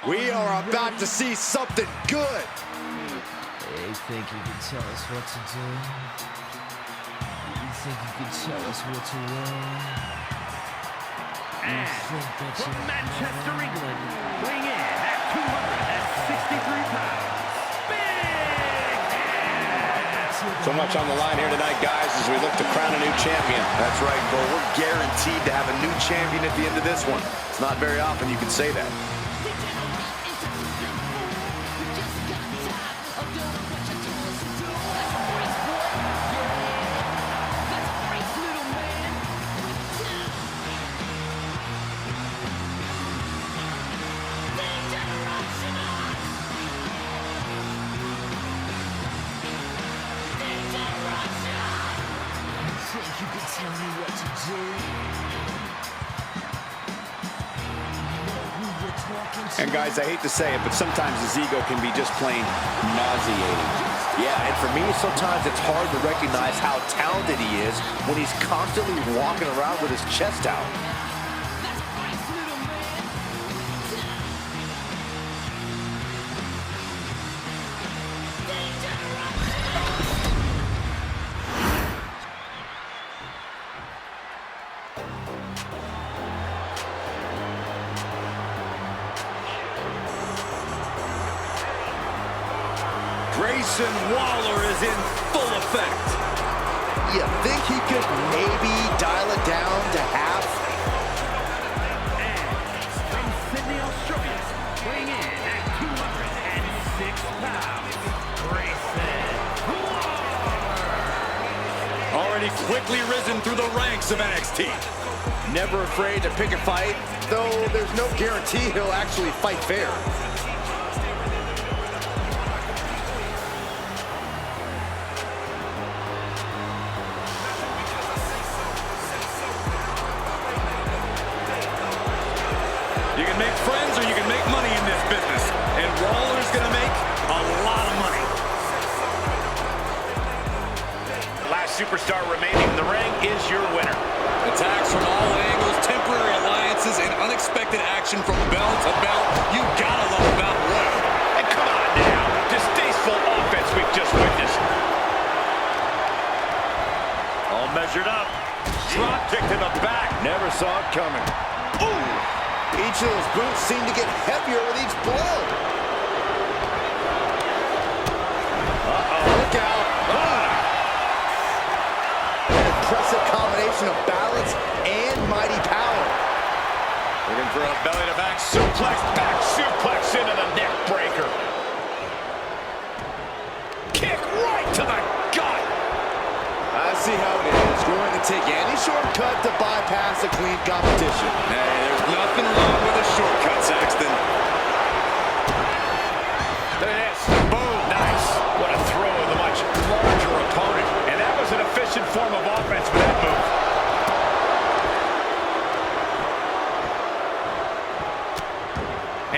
We are about to see something good. Hey, think you can tell us what to do? You think you can tell us what to wear? And from Manchester, England, weighing in at 263 pounds, So much on the line here tonight, guys, as we look to crown a new champion. That's right, Cole. We're guaranteed to have a new champion at the end of this one. It's not very often you can say that. You can tell me what to do. And guys, I hate to say it, but sometimes his ego can be just plain nauseating. Yeah, and for me, sometimes it's hard to recognize how talented he is when he's constantly walking around with his chest out. Grayson Waller is in full effect. You think he could maybe dial it down to half? And from Sydney, Australia, weighing in at 206 pounds, Grayson Waller. Already quickly risen through the ranks of NXT. Never afraid to pick a fight, though there's no guarantee he'll actually fight fair. You can make friends or you can make money in this business. And Waller's gonna make a lot of money. Last superstar remaining in the ring is your winner. Attacks from all angles, temporary alliances, and unexpected action from bell to bell. You gotta love a battle royal. And come on now, distasteful offense we've just witnessed. All measured up. Drop kick to the back. Never saw it coming. Ooh! Each of those boots seem to get heavier with each blow. Uh-oh, look out. An impressive combination of balance and mighty power. Looking for a belly-to-back Suplex, back suplex into the neck breaker. Kick right to the gut. I see how it is. Going to take any shortcut to bypass a clean competition. Hey, there's nothing wrong with a shortcut, Saxton. Look at this. Boom. Nice. What a throw of the much larger opponent. And that was an efficient form of offense for that move.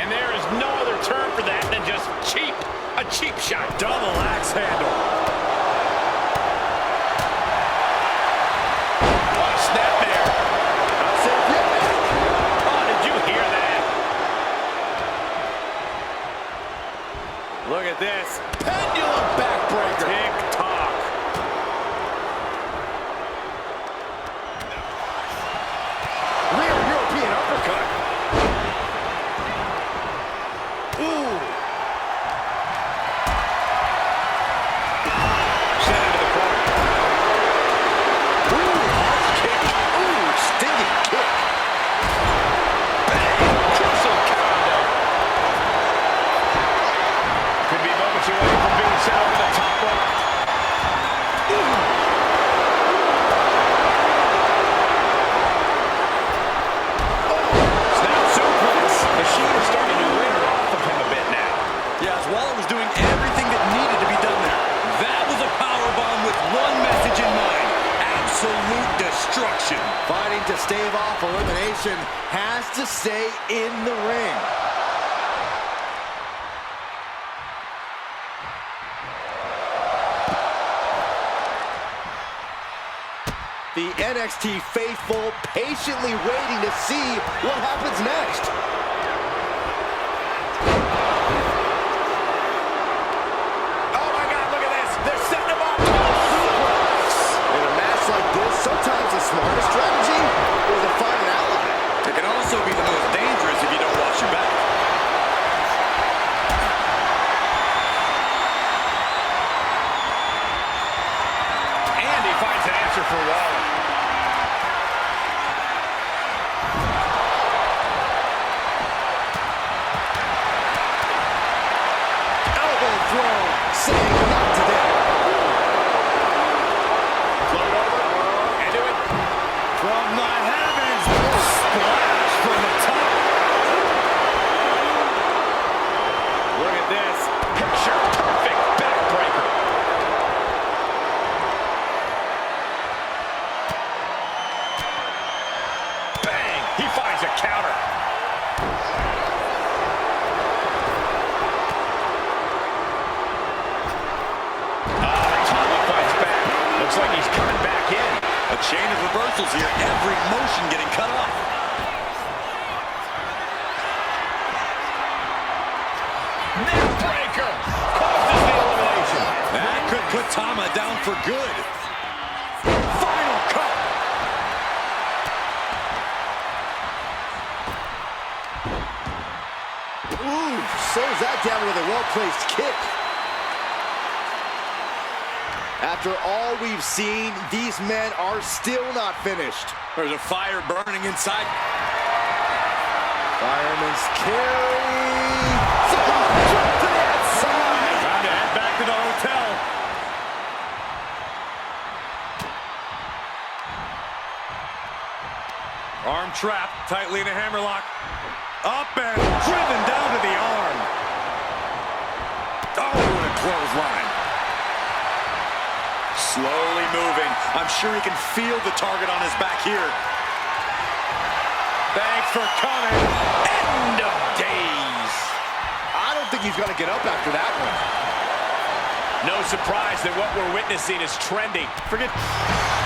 And there is no other term for that than just cheap. A cheap shot. Double axe handle. What a snap there. Oh, did you hear that? Look at this. Pendulum backbreaker. Tick-tock. Rear European uppercut. Ooh. Sent into the corner. Ooh, harsh kick. Ooh, stinging kick. Crucial combo. Could be moments away from being sent over the top rope. Snap suplex. Machine is starting to wear off of him a bit now. Yeah, as Waller was doing everything that needed to be done there. That was a powerbomb with one message in mind. Absolute destruction. Fighting to stave off elimination has to stay in the ring. The NXT faithful patiently waiting to see what happens next. saying not today. Float over, into it. From the heavens, splash from the top. Look at this. Picture perfect backbreaker. Bang! He finds a counter. Tama fights back. Looks like he's coming back in. A chain of reversals here, every motion getting cut off. Neckbreaker causes the elimination. That could put Tama down for good. Final cut. Ooh, slows that down with a well-placed kick. After all we've seen, these men are still not finished. There's a fire burning inside. Fireman's carry. Jump to the outside. Time to head back to the hotel. Arm trapped, tightly in a hammerlock. Up and driven down to the arm. Oh, what a clothesline. Slowly moving. I'm sure he can feel the target on his back here. Thanks for coming. End of days. I don't think he's going to get up after that one. No surprise that what we're witnessing is trending. Forget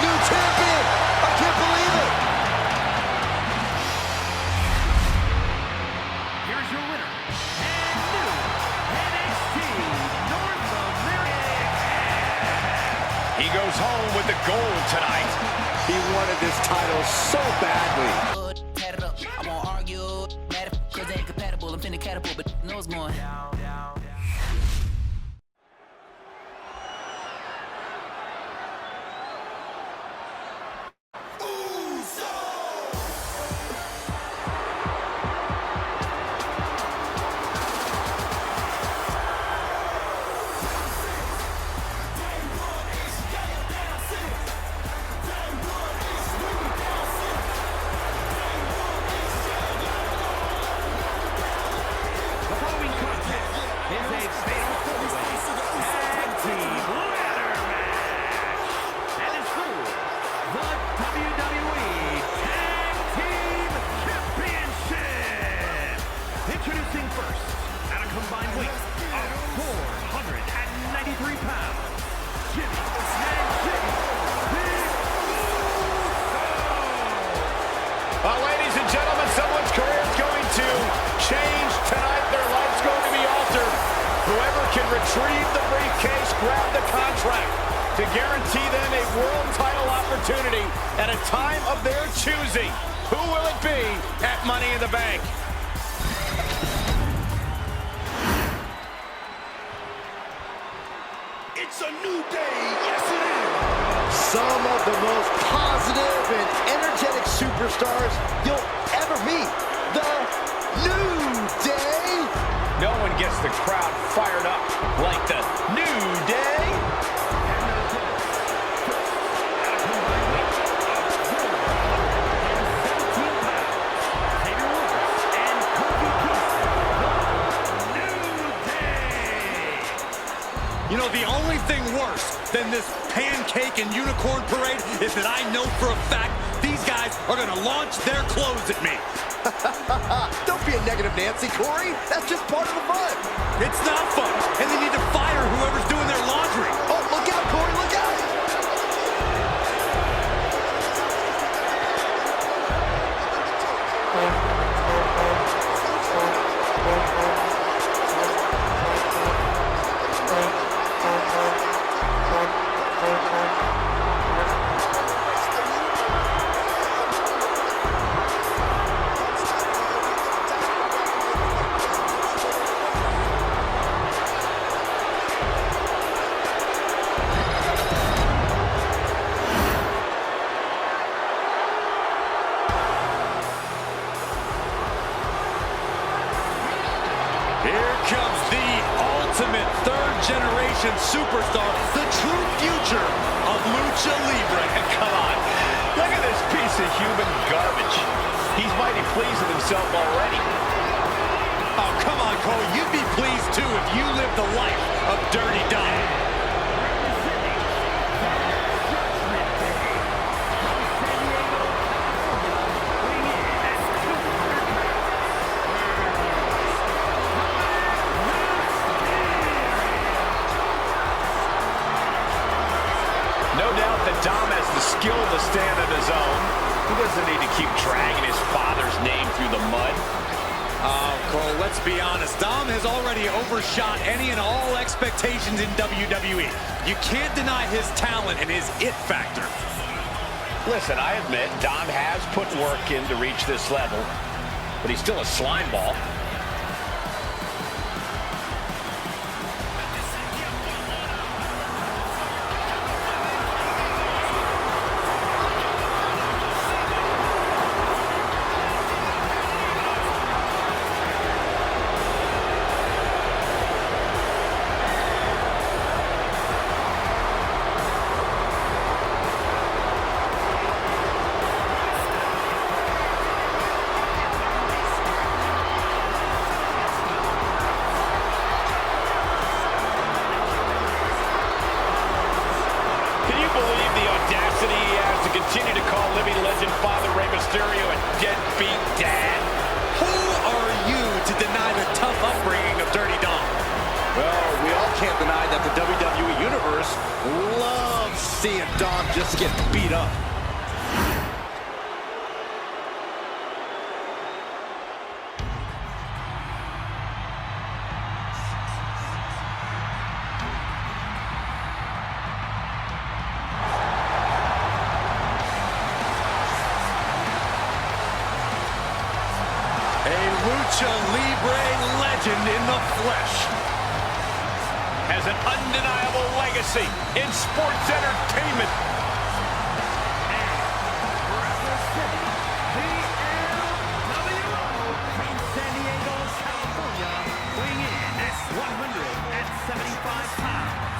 New champion! I can't believe it! Here's your winner, and new NXT North American. he goes home with the gold tonight. He wanted this title so badly. Tat it up. I won't argue. Mad cause they ain't compatible. I'm finna catapult, but knows going. The following contest is a fatal four-way tag team ladder match, and it's for the WWE Tag Team Championship. Introducing first, at a combined weight of 493 pounds, Jimmy and Jimmy Big Ladies and gentlemen, someone's career is going to change tonight. Their life's going to be altered. Whoever can retrieve the briefcase, grab the contract to guarantee them a world title opportunity at a time of their choosing. Who will it be at Money in the Bank? It's a new day. Yes, it is. Some of the most positive and energetic superstars you'll ever meet. The New Day. No one gets the crowd fired up like the New Day. You know, the only thing worse than this pancake and unicorn parade is that I know for a fact these guys are going to launch their clothes at me. Don't be a negative Nancy, Corey. That's just part of the fun. It's not fun, and they need to fire whoever's doing their laundry. Oh, look out, Corey, look out. ultimate third-generation superstar, the true future of Lucha Libre. And come on, look at this piece of human garbage. He's mighty pleased with himself already. Oh, come on, Cole. You'd be pleased, too, if you lived the life of Dirty Dom. No doubt that Dom has the skill to stand on his own. He doesn't need to keep dragging his father's name through the mud. Oh, Cole, let's be honest. Dom has already overshot any and all expectations in WWE. You can't deny his talent and his it factor. Listen, I admit Dom has put work in to reach this level, but he's still a slime ball. Continue to call living legend Father Rey Mysterio a deadbeat dad. Who are you to deny the tough upbringing of Dirty Dom? Well, we all can't deny that the WWE Universe loves seeing Dom just get beat up. Lucha Libre legend in the flesh. Has an undeniable legacy in sports entertainment. And representing the NWO from San Diego, California, weighing in at 175 pounds,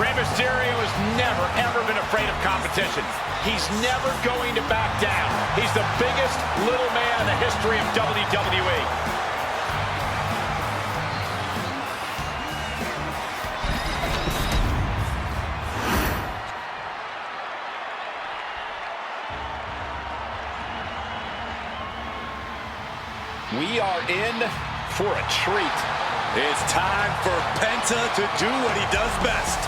Rey Mysterio has never, ever been afraid of competition. He's never going to back down. He's the biggest little man in the history of WWE. We are in for a treat. It's time for Penta to do what he does best.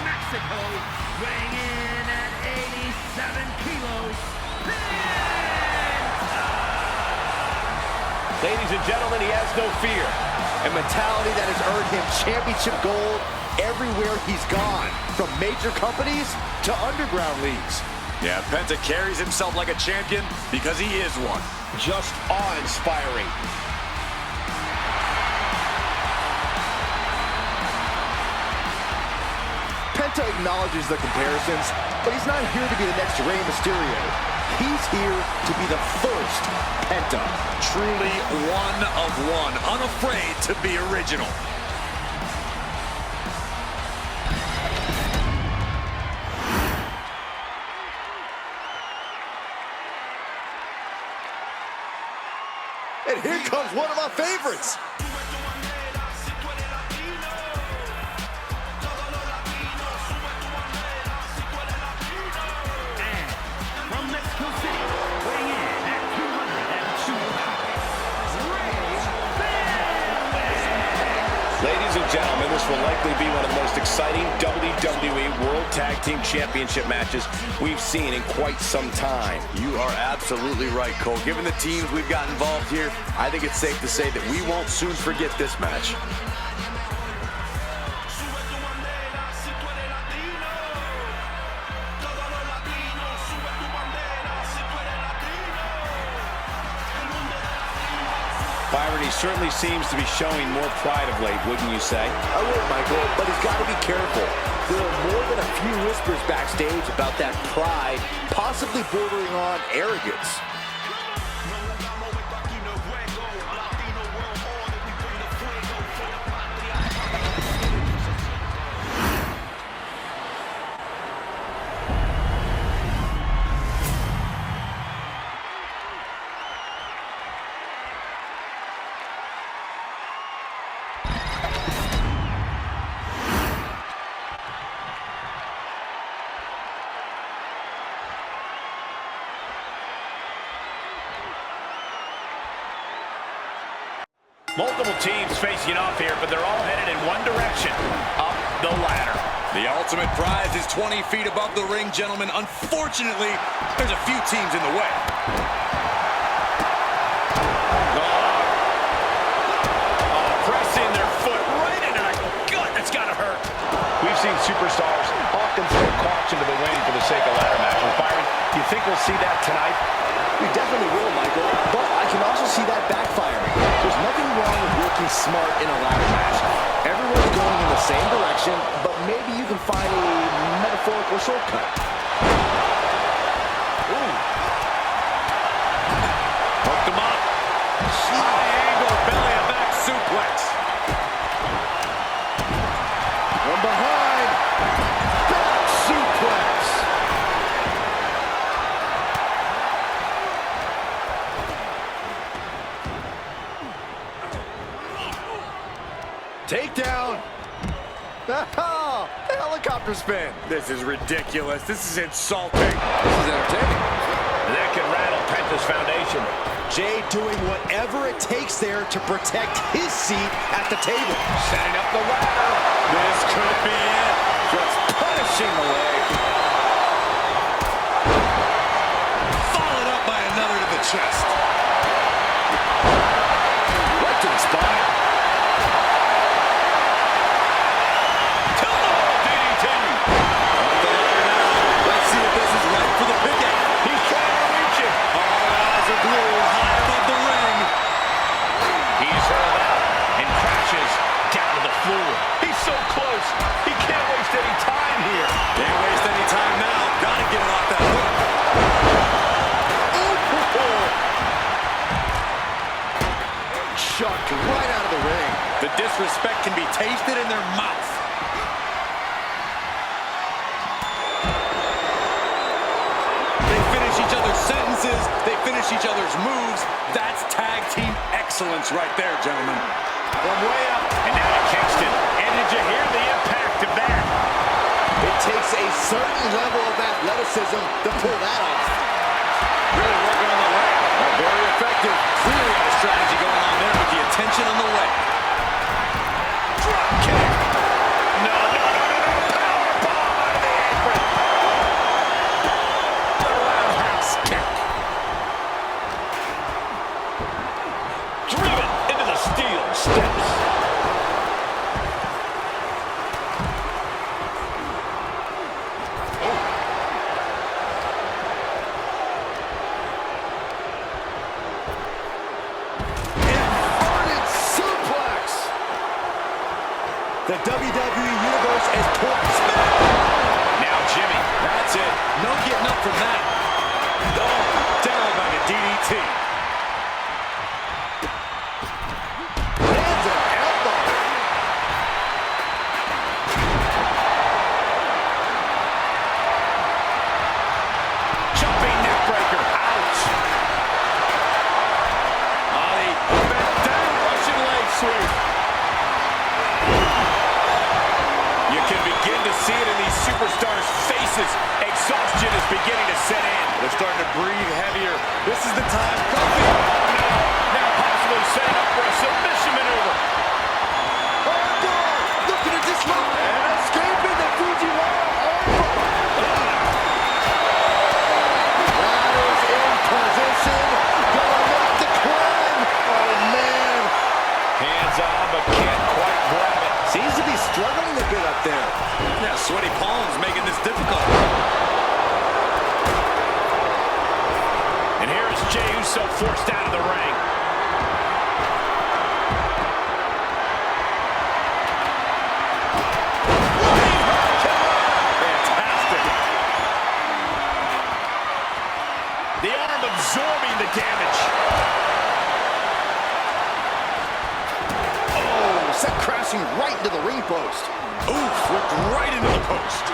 Mexico, weighing in at 87 kilos, Penta! Ladies and gentlemen, he has no fear. A mentality that has earned him championship gold everywhere he's gone, from major companies to underground leagues. Yeah, Penta carries himself like a champion because he is one. Just awe-inspiring. Penta acknowledges the comparisons, but he's not here to be the next Rey Mysterio. He's here to be the first Penta. Truly one of one, unafraid to be original. And here comes one of my favorites. Ladies and gentlemen, this will likely be one of the most exciting WWE World Tag Team Championship matches we've seen in quite some time. You are absolutely right, Cole. Given the teams we've got involved here, I think it's safe to say that we won't soon forget this match. certainly seems to be showing more pride of late, wouldn't you say? I would, Michael, but he's got to be careful. There are more than a few whispers backstage about that pride, possibly bordering on arrogance. Multiple teams facing off here, but they're all headed in one direction, up the ladder. The ultimate prize is 20 feet above the ring, gentlemen. Unfortunately, there's a few teams in the way. Pressing their foot right into the gut. That's got to hurt. We've seen superstars often throw caution to the wind for the sake of ladder matches. Byron, do you think we'll see that tonight? We definitely will, Michael, but I can also see that backfiring. There's nothing wrong with working smart in a ladder match. Everyone's going in the same direction, but maybe you can find a metaphorical shortcut. Ooh. Hooked him up. High angle, belly and back suplex. From behind. Back suplex. Takedown. Oh, helicopter spin. This is ridiculous. This is insulting. This is entertaining. That could rattle Penta's foundation. Jay doing whatever it takes there to protect his seat at the table. Setting up the ladder. This could be it. Just punishing the leg. Followed up by another to the chest. Right to the spine. Let's see if this is right for the picking. He's trying to reach it. All eyes are glued high above the ring. He's hurled out and crashes down to the floor. He's so close. He can't waste any time here. Can't waste any time now. Gotta get it off that hook. Chucked right out of the ring. The disrespect can be tasted in their mouth. They finish each other's sentences. They finish each other's moves. That's tag team excellence right there, gentlemen. From way up and down to Kingston. And did you hear the impact of that? It takes a certain level of athleticism to pull that off. Really working on the leg. Very effective. Clearly had a strategy going on there with the attention on the leg. Drop kick. No. Power bomb out of the apron. The roundhouse kick. Driven into the steel steps. Inverted suplex. The WWE Universe is poised. Now Jimmy. That's it. No getting up from that. Oh, down by the DDT. Lands an elbow. Jumping neck breaker. Ouch. Ali Bent down Russian leg sweep. You can begin to see it in these superstars' faces. Exhaustion is beginning to set in. They're starting to breathe heavier. This is the time. Kofi. Now possibly setting up for a submission maneuver. Oh, God. Looking to disrupt and escaping the Fujiwara armbar. Ladders in position. Gonna make the climb. Oh, man. Hands on, but can't quite grab it. Seems to be struggling a bit up there. Yeah, sweaty palms making this difficult. And here is Jey Uso forced out of the ring. Oof, whipped right into the post.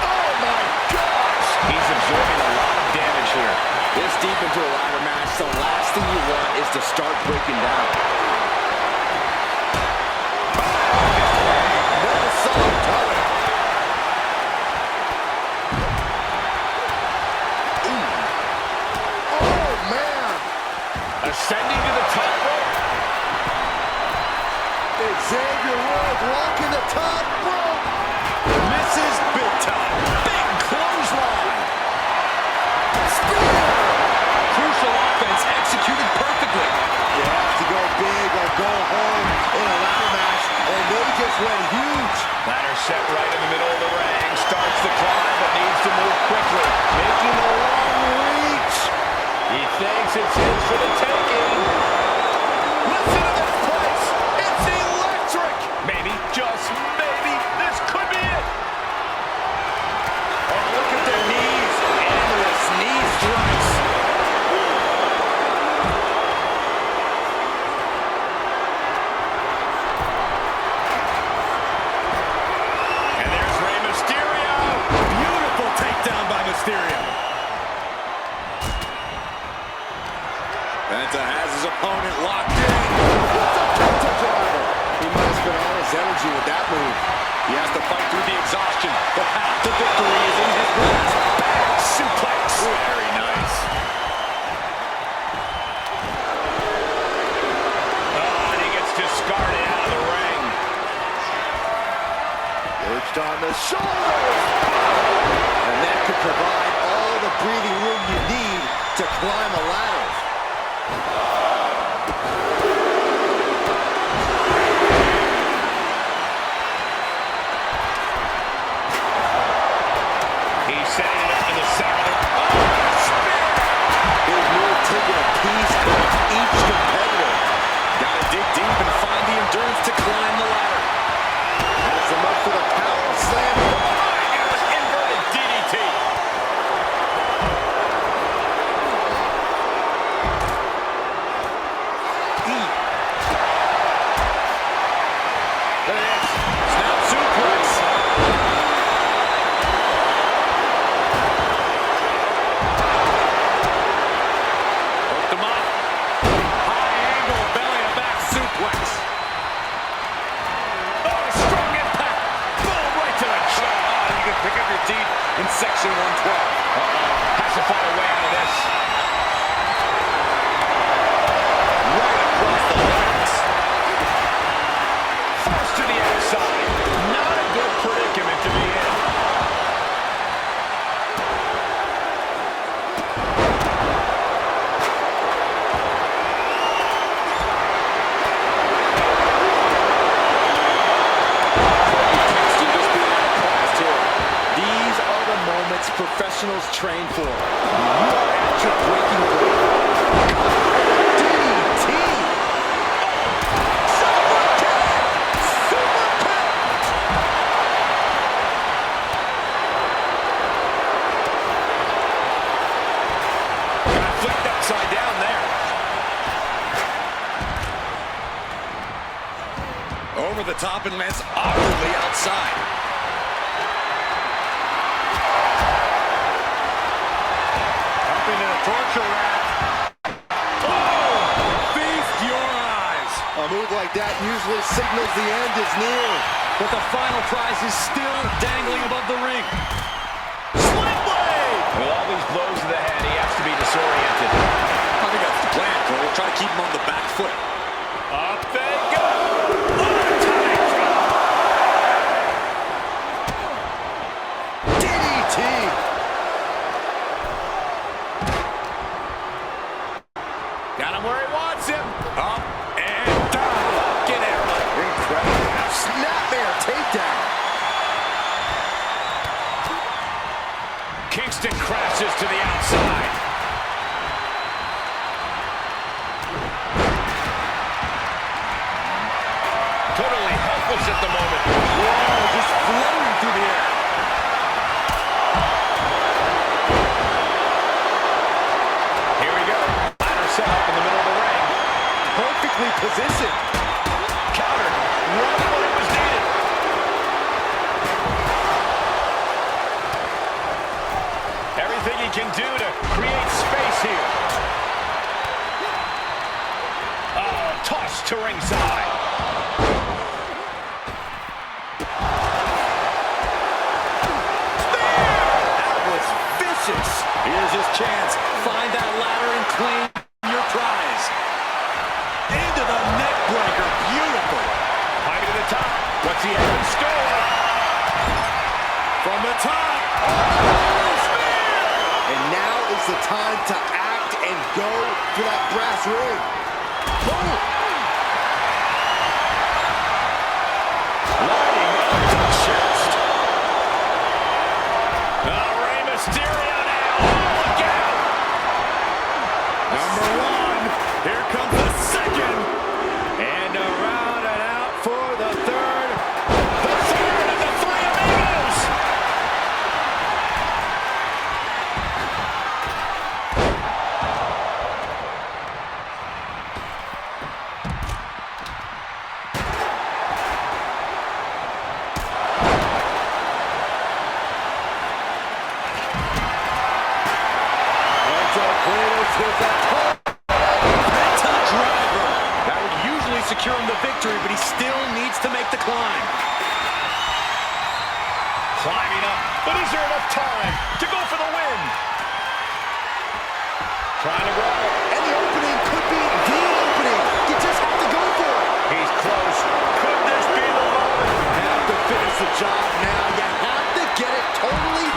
Oh my gosh! He's absorbing a lot of damage here. This deep into a ladder match, the last thing you want is to start breaking down. Ascending to the top rope. Xavier Woods walking the top rope. Misses big time. Big clothesline. Spear. Crucial offense executed perfectly. You have to go big or go home in a ladder match, and they just went huge. Ladder set right in the middle of the ring. Starts the climb, but needs to move quickly. Making a long reach. He thinks it's his for the taking. Listen to this place. It's electric. Maybe, just maybe, this could be it. Oh, look at their knees. Endless knee strikes. And there's Rey Mysterio. Beautiful takedown by Mysterio. Penta has his opponent locked in. He must have been all his energy with that move. He has to fight through the exhaustion. The path to victory is in his grasp. Back suplex. Very nice. Oh, and he gets discarded out of the ring. Perched on the shoulders. And that could provide all the breathing room you need to climb a ladder. He's setting it up in the center. Oh, spear! Big move taking a piece of each competitor. Gotta dig deep and find the endurance to climb the ladder. Has him up for the power slam. Oh my gosh, inverted DDT. Look at this. Snap suplex. Hooked him up. High angle belly to back suplex. Oh, strong impact. Boom, right to the jaw. Oh, you can pick up your teeth in section 112. Has to find a way out of this. Right across the legs. Forced to the outside. Not a good predicament to be in. These are the moments professionals train for. You are at your breaking point. DDT. Super kick. Super kick. Got flipped upside down there. Over the top and lands awkwardly outside. Up into the torture rack. Feast your eyes. A move like that usually signals the end is near. But the final prize is still dangling above the ring. Sling blade. With all these blows to the head, he has to be disoriented. I think that's the plan, Cole. We'll try to keep him on the back foot. Up they go. Atomic drop. DDT. Got him where he wants him. Up and down. Get arrow. Incredible. Snapmare takedown. Kingston crashes to the outside. Totally helpless at the moment. Whoa, just floating through the air. Here we go. Ladder set up in the middle of the ring. Perfectly positioned. Counter. what's he have in store? From the top. Oh, spear! And now is the time to act and go for that brass ring. Boom! Lighting up the chest. Rey Mysterio now. Oh, look out! Number one. Here comes the second. And around and out for the third. The third of the Three Amigos. That would usually secure him the victory, but he still needs to make the climb. Climbing up, but is there enough time to go for the win? Trying to grab it. And the opening could be the opening. You just have to go for it. He's close. Could this be the moment? Have to finish the job now. You have to get it totally.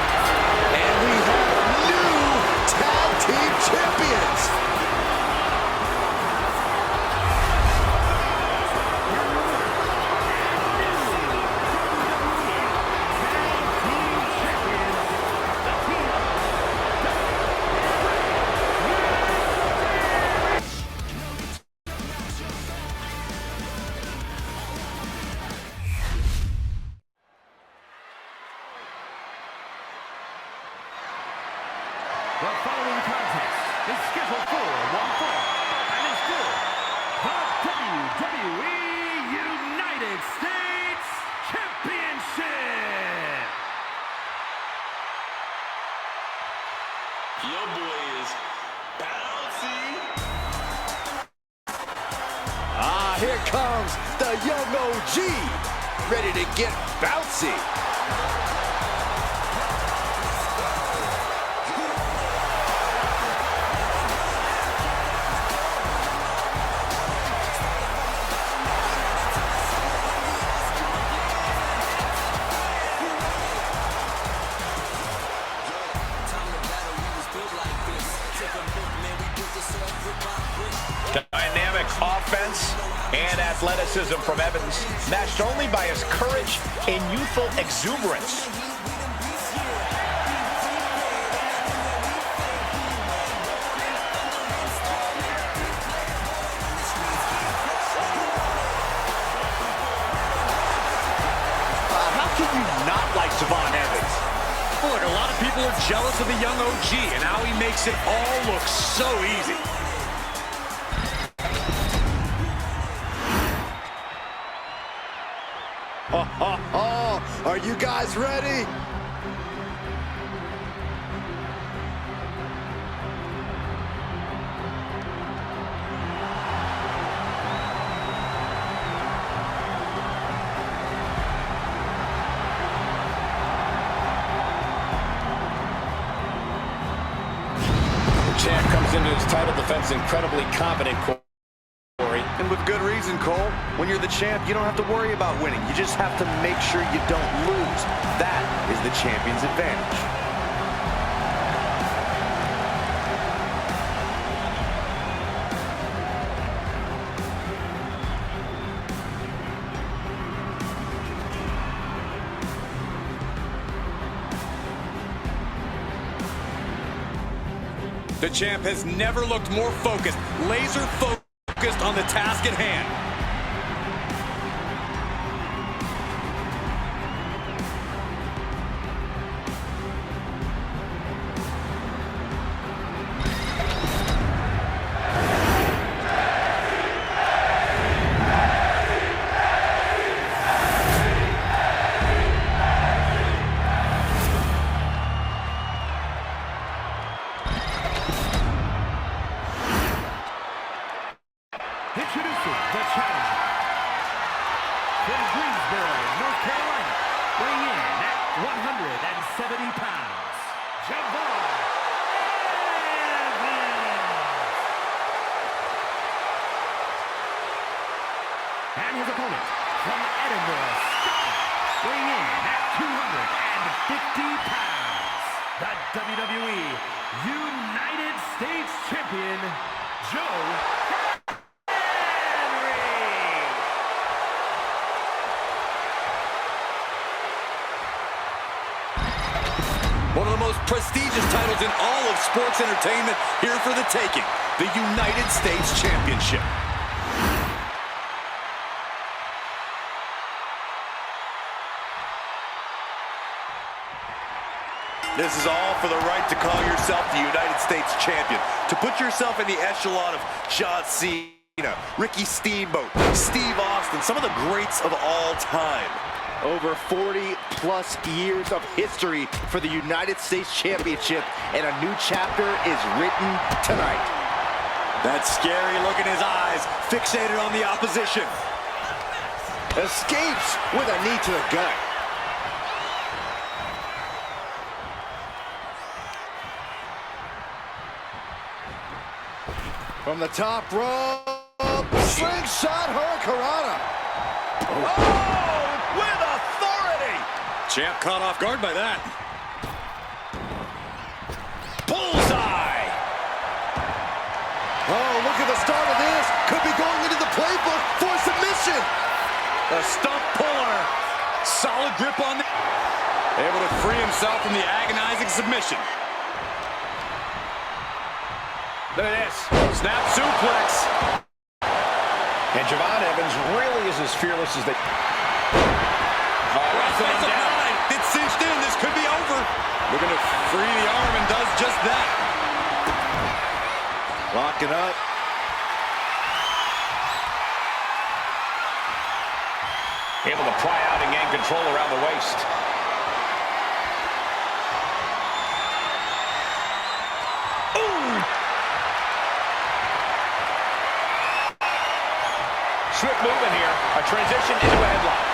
And we have new tag team champions. The following contest is scheduled for one fall and is for the WWE United States Championship. Your boy is bouncy. Here comes the young OG, ready to get bouncy. Dynamic offense and athleticism from Evans, matched only by his courage and youthful exuberance. How can you not like Javon Evans? Look, a lot of people are jealous of the young OG and how he makes it all look so easy. Are you guys ready? The champ comes into his title defense incredibly confident, Corey. And with good reason, Cole. When you're the champ, you don't have to worry about winning. You just have to make sure you don't lose. That is the champion's advantage. The champ has never looked more focused, laser focused on the task at hand. Introducing the challenger from Greensboro, North Carolina, weighing in at 170 pounds, Javon Evans. And his opponent from Edinburgh, Scotland. weighing in at 250 pounds, the WWE United States Champion, Joe Henry. One of the most prestigious titles in all of sports entertainment, here for the taking, the United States Championship. This is all for the right to call yourself the United States Champion, to put yourself in the echelon of John Cena, Ricky Steamboat, Steve Austin, some of the greats of all time. Over 40-plus years of history for the United States Championship, and a new chapter is written tonight. That scary look in his eyes, fixated on the opposition. Escapes with a knee to the gut. From the top rope, slingshot hurricanrana. Oh, with authority! Champ caught off guard by that. Bullseye! Oh, look at the start of this. Could be going into the playbook for submission. A stump puller. Solid grip on the... Able to free himself from the agonizing submission. Look at this. Snap suplex. And Javon Evans really is as fearless as they... Wrestling him down. It's cinched in. This could be over. Looking to free the arm and does just that. Locking up. Able to pry out and gain control around the waist. Swift movement here. A transition into a headlock.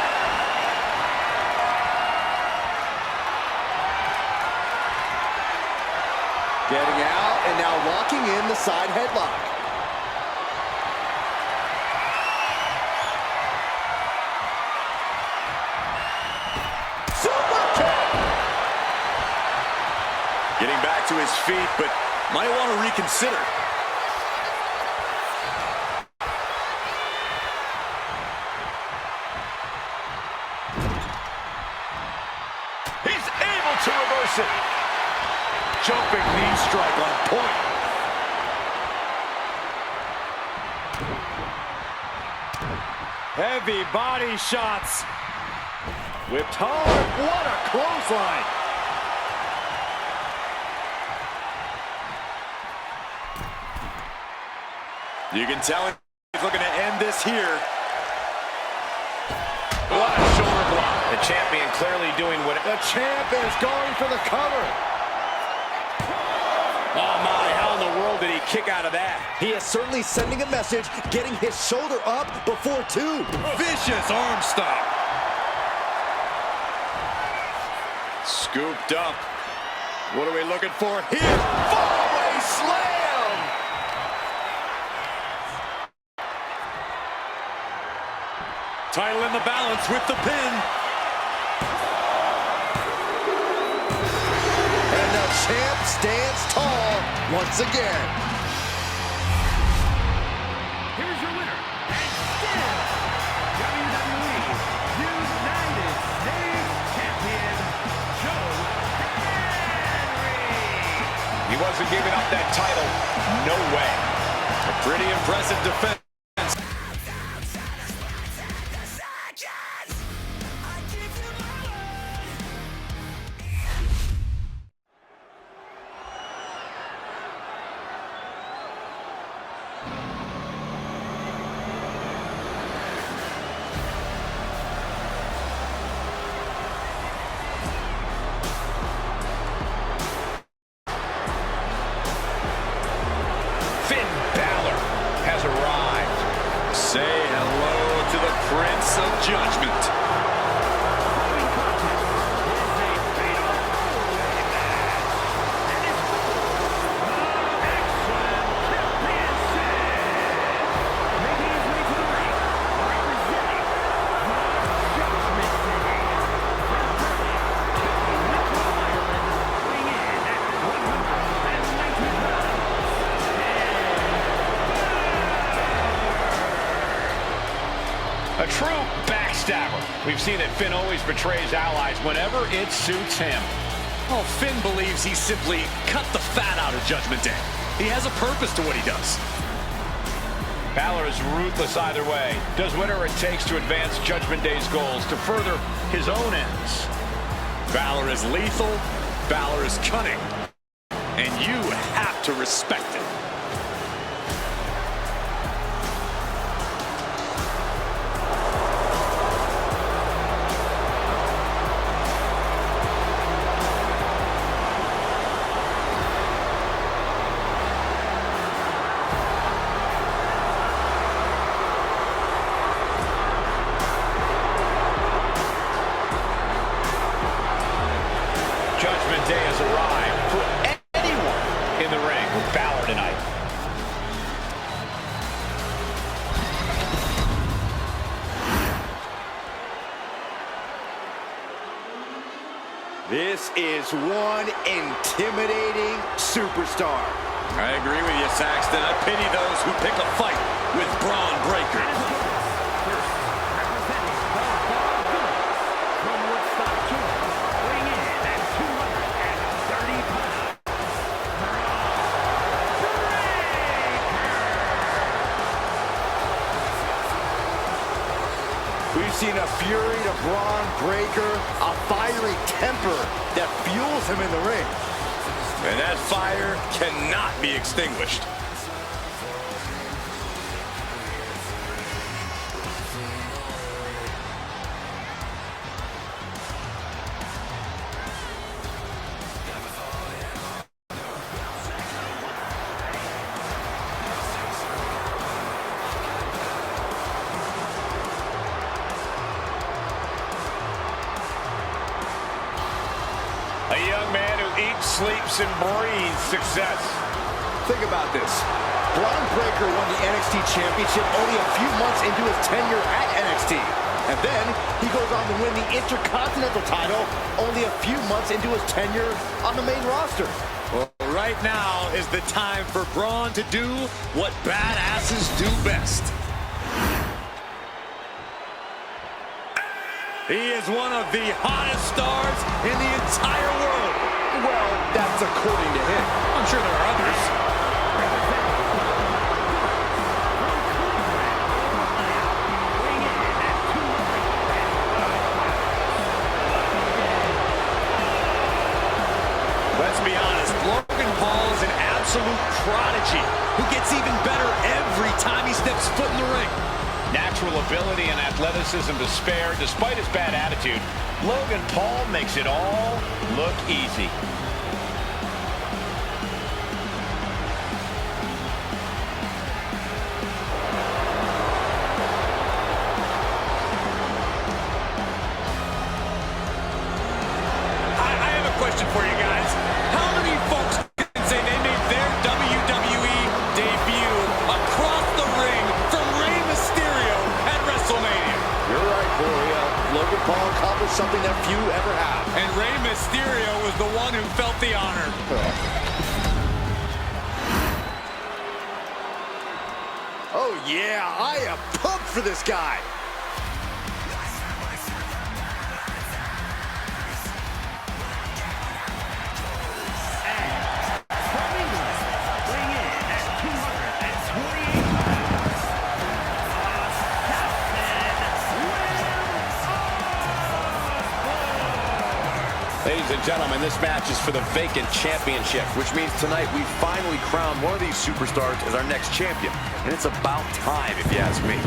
Getting out and now locking in the side headlock. Super kick! Getting back to his feet, but might want to reconsider. He's able to reverse it. Jumping knee strike on point. Heavy body shots. Whipped hard. What a clothesline. You can tell he's looking to end this here. What a shoulder block. The champion clearly doing what... The champ is going for the cover. Oh my, how in the world did he kick out of that? He is certainly sending a message, getting his shoulder up before two. Vicious arm stop. Scooped up. What are we looking for here? Fallaway slam! Title in the balance with the pin. And the champ stands tall once again. Here's your winner, and still WWE United States Champion, Joe Henry. He wasn't giving up that title. No way. A pretty impressive defense. Finn Balor has arrived. backstabber. We've seen that Finn always betrays allies whenever it suits him. Oh, Finn believes he simply cut the fat out of Judgment Day. He has a purpose to what he does. Balor is ruthless either way. Does whatever it takes to advance Judgment Day's goals, to further his own ends. Balor is lethal. Balor is cunning. And you have to respect it. Judgment Day has arrived for anyone in the ring with Balor tonight. This is one intimidating superstar. I agree with you, Saxton. I pity those who pick a fight with Braun Breaker. First, representing the from Woodstock, Georgia, weighing in at 230 pounds. We've seen a fury to Braun Breaker, a fiery temper that fuels him in the ring. And that fire cannot be extinguished. A young man who eats, sleeps, and breathes success. Think about this. Braun Breaker won the NXT Championship only a few months into his tenure at NXT. And then he goes on to win the Intercontinental title only a few months into his tenure on the main roster. Well, right now is the time for Braun to do what badasses do best. He is one of the hottest stars in the entire world. Well, that's according to him. I'm sure there are others. Let's be honest, Logan Paul is an absolute prodigy who gets even better every time he steps foot in the ring. Natural ability and athleticism to spare. Despite his bad attitude, Logan Paul makes it all look easy. I have a question for you guys. How many folks can say they made their WWE debut across the ring from Rey Mysterio at WrestleMania? You're right, Corey. Logan Paul accomplished something that few ever have. And Rey Mysterio was the one who felt the honor. Oh, yeah, I am pumped for this guy. From England, weighing in at 228 pounds. Ladies and gentlemen, this match is for the vacant championship. Which means tonight we finally crown one of these superstars as our next champion. And it's about time, if you ask me.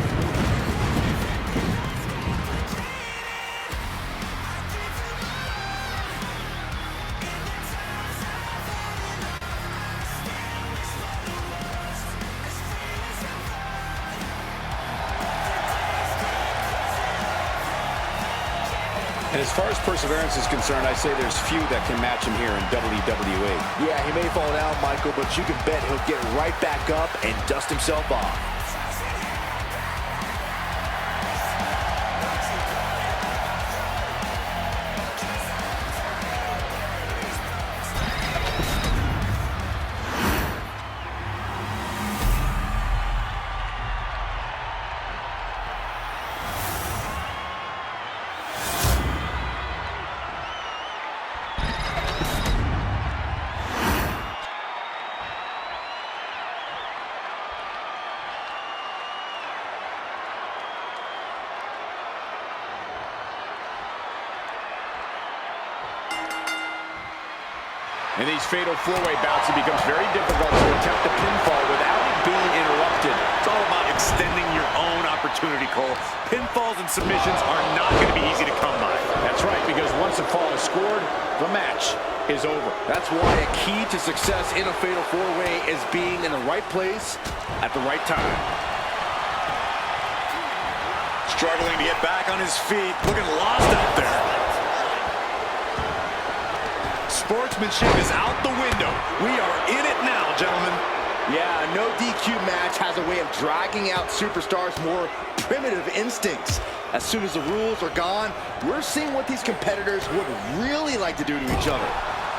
And as far as perseverance is concerned, I say there's few that can match him here in WWE. Yeah, he may fall down, Michael, but you can bet he'll get right back up and dust himself off. In these fatal four-way bouts, it becomes very difficult to attempt a pinfall without it being interrupted. It's all about extending your own opportunity, Cole. Pinfalls and submissions are not going to be easy to come by. That's right, because once a fall is scored, the match is over. That's why a key to success in a fatal four-way is being in the right place at the right time. Struggling to get back on his feet, looking lost out there. Sportsmanship is out the window. We are in it now, gentlemen. Yeah, no DQ match has a way of dragging out superstars' more primitive instincts. As soon as the rules are gone, we're seeing what these competitors would really like to do to each other.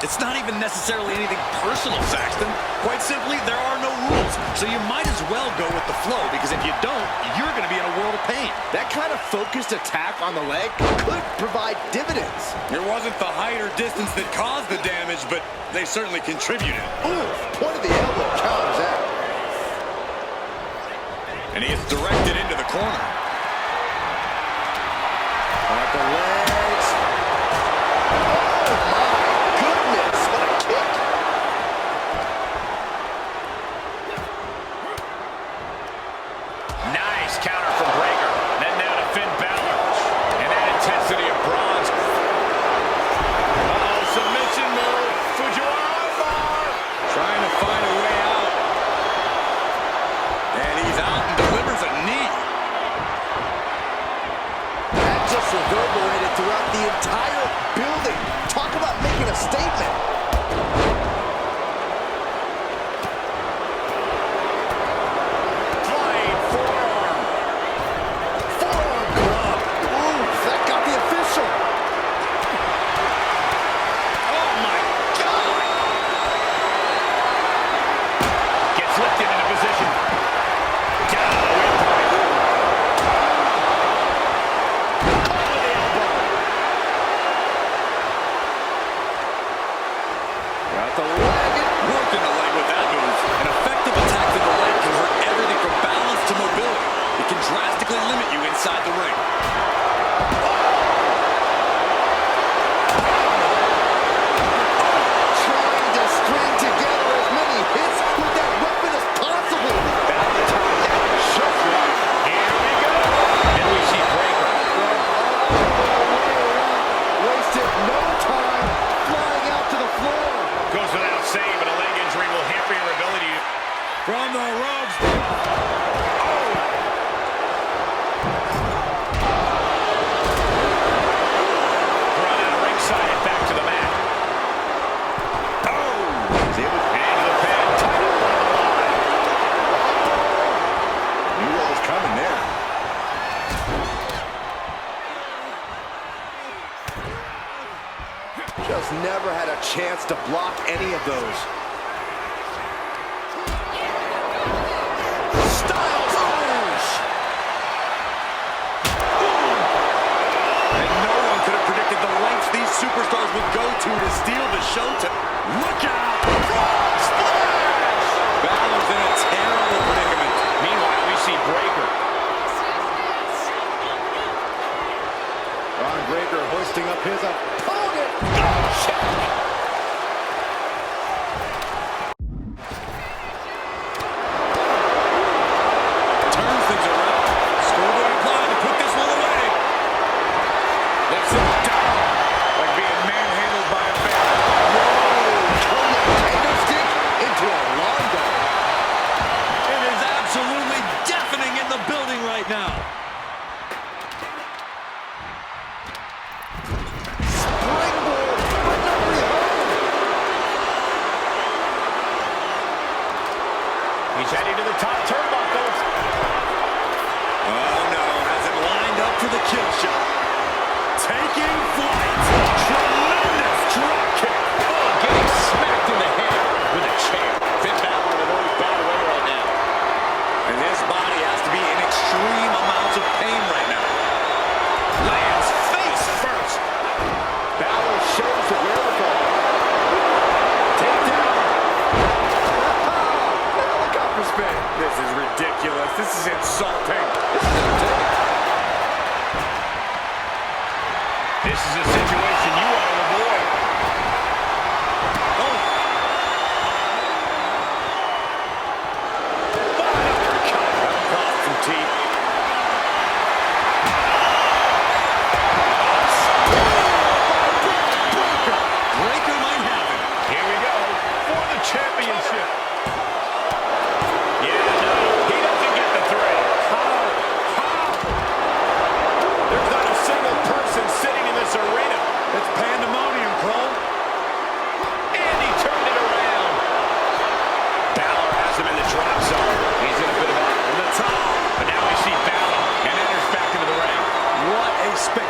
It's not even necessarily anything personal, Saxton. Quite simply, there are no rules. So you might as well go with the flow, because if you don't, you're going to be in a world of pain. That kind of focused attack on the leg could provide dividends. It wasn't the height or distance that caused the damage, but they certainly contributed. Ooh, point of the elbow counters that. And he gets directed into the corner. At the legs. Oh my goodness, what a kick. Nice counter from Breaker. Then down to Finn Balor. And that intensity of bronze. Uh-oh, submission move. Fujiwara bar. Trying to find a way out. And he's out and delivers a knee. That just reverberated throughout the entire building. Talk about making a statement. Flying forearm. Forearm club. Ooh, that got the official. Oh my God. Gets lifted into position. Down the windpipe. Over the elbow. Got the leg. Working the leg with that move. An effective attack to the leg can hurt everything from balance to mobility. It can drastically limit you inside the ring. Trying to string together as many hits with that weapon as possible. Balor timed that just right. Here we go. And we see Breaker. Wasted no time flying out to the floor. Goes without saying, but a leg injury will hamper your ability from the ropes. Brought out of ringside and back to the mat. Oh! Into the pin. Title on the line. Knew what was coming there. Just never had a chance to block any of those. Styles. And no one could have predicted the lengths these superstars would go to steal the show. Look out! Frog splash! Balor's in a terrible predicament. Meanwhile, we see Breaker. Ron Breaker hoisting up his opponent. Turns things around. Schoolboy Klein to put this one away. Lifts him down like being manhandled by a bear. Turn that candlestick into a lawn dart. It is absolutely deafening in the building right now. Springboard, but nobody home. He's heading to the top turnbuckles. Oh no, has it lined up for the kill shot. Taking flight. Tremendous drop kick. Oh, getting smacked in the head with a chair. Finn Balor in a very bad way right now. And his body has to be in extreme amounts of pain right now. Lands face first. Balor shows the wherewithal. Take down. Helicopter spin. This is ridiculous. This is insulting. This is entertaining. This is a situation you want to avoid. Oh,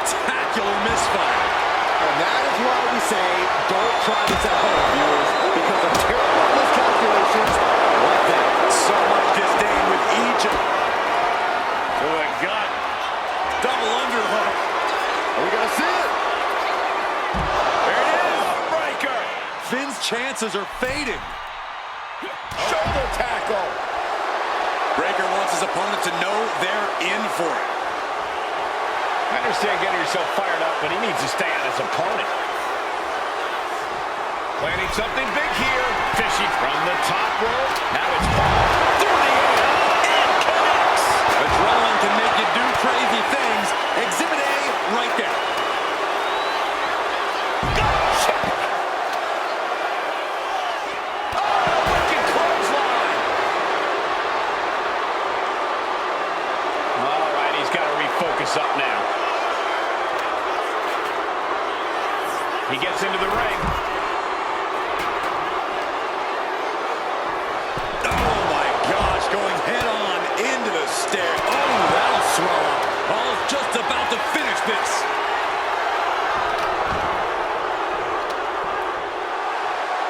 spectacular misfire. And that is why we say, don't try this at home, viewers, because of terrible miscalculations like that. So much disdain with Egypt. To the gut. Double underhook. Are we going to see it? There it is. Breaker. Finn's chances are fading. Shoulder tackle. Breaker wants his opponent to know they're in for it. I understand getting yourself fired up, but he needs to stay on his opponent. Planning something big here. Fishy from the top rope. Now it's Paul through the air and connects. Adrenaline can make you do crazy things. Exhibit A right there. Gotcha. Oh, wicked clothesline. All right, he's got to refocus up now. He gets into the ring. Oh my gosh, going head on into the stair. Oh, that'll swell up. Paul's just about to finish this.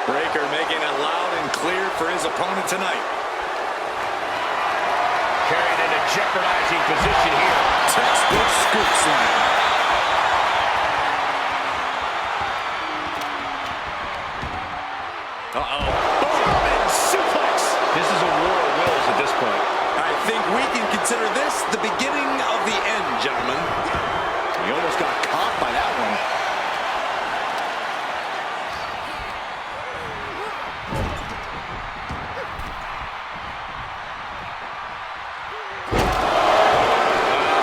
Breaker making it loud and clear for his opponent tonight. Carried into jeopardizing position here. Textbook scoop slam. Uh-oh. German suplex. This is a war of wills at this point. I think we can consider this the beginning of the end, gentlemen. He almost got caught by that one.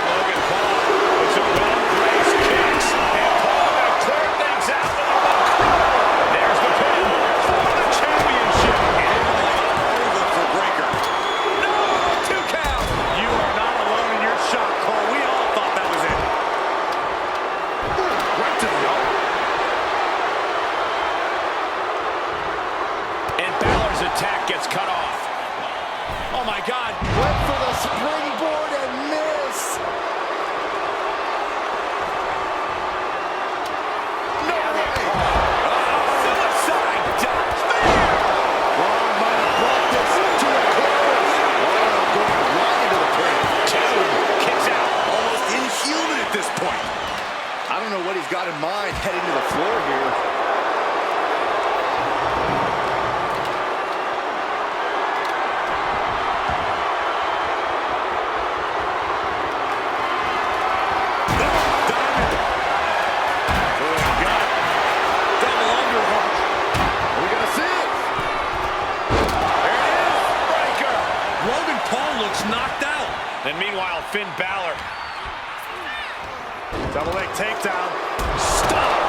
Logan Paul with some well-placed kicks. And Paul going to clear things out with a buck. There's the pin for the championship. Over for Breaker. No, 2 count. You are not alone in your shock, Cole. We all thought that was it. Right to the arm. And Balor's attack gets cut off. Oh, my God. Went for the springboard and miss. No way. Suicide dive. Braun might have brought this to a close. Oh, going right into the pin. Kicks out. Almost inhuman at this point. I don't know what he's got in mind heading to the floor here. Double underhook. Are we going to see it? There it is. Breaker. Logan Paul looks knocked out. And meanwhile, Finn Balor. Double leg takedown. Stop.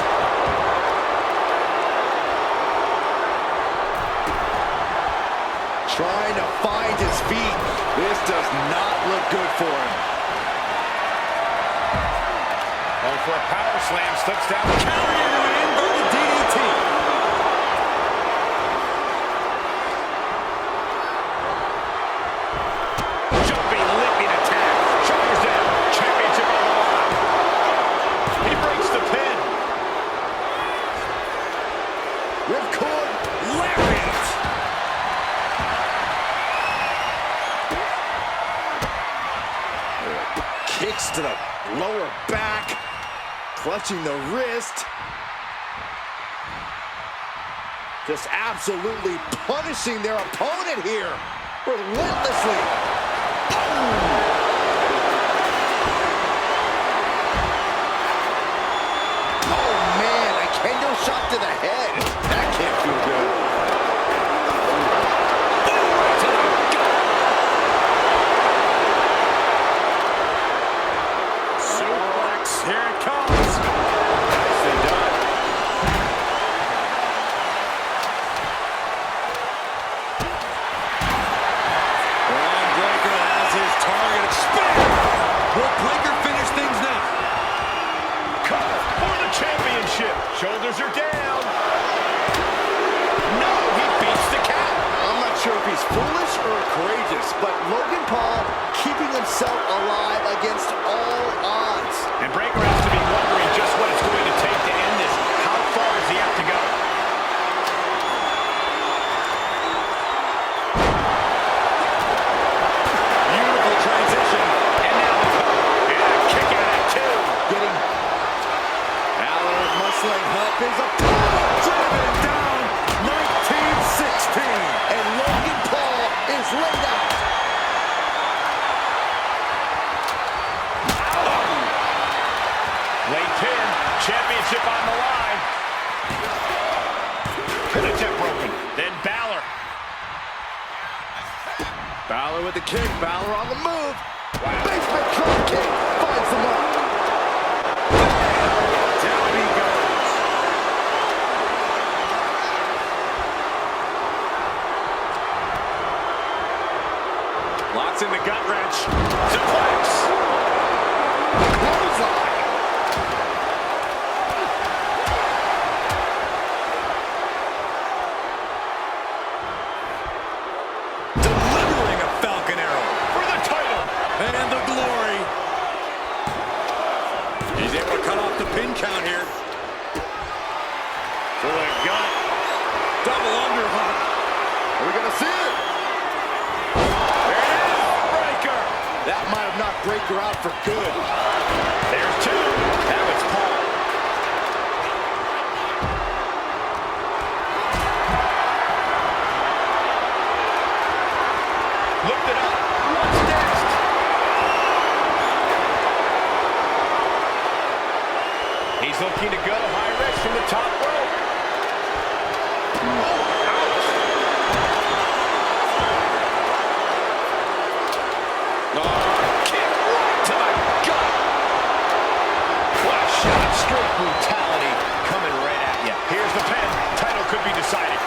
Trying to find his feet. This does not look good for him. Going for a power slam. Slips down the counter. Carry into an inverted DDT. Jumping, leaping attack. Shoulders down. Championship on the line. He breaks the pin. Ripcord. Lariat. Kicks to the lower back. Clutching the wrist. Just absolutely punishing their opponent here. Relentlessly. Oh, man. A kendo shot to the head. That can't feel good. Suplex. Here it comes. Nicely done. Braun Breaker has his target. Spin. Will Breaker finish things now? Cover for the championship. Shoulders are down. No, he beats the cat. I'm not sure if he's foolish or courageous, but Logan Paul keeping himself alive against all odds. And Breaker has to be wrestling help his opponent. Driven down, 1916. And Logan Paul is laid out. Late pin, championship on the line. Pin attempt broken. Then Balor. Balor with the kick, Balor on the move. Wow. Basement drop kick finds the mark. Down he goes. Lots in the gut wrench. Suplex. Clothesline. Delivering a Falcon Arrow for the title and the glory. He's able to cut off the pin count here. For the gut. Double underhook. Are we gonna see it? There it is. Breaker. That might have knocked Breaker out for good. There's two. Now it's Paul. Lift it up. What's next? He's looking to go high risk from the top rope. Oh, ouch. Kick right to the gut. What a shot. Straight brutality coming right at you. Here's the pin. Title could be decided.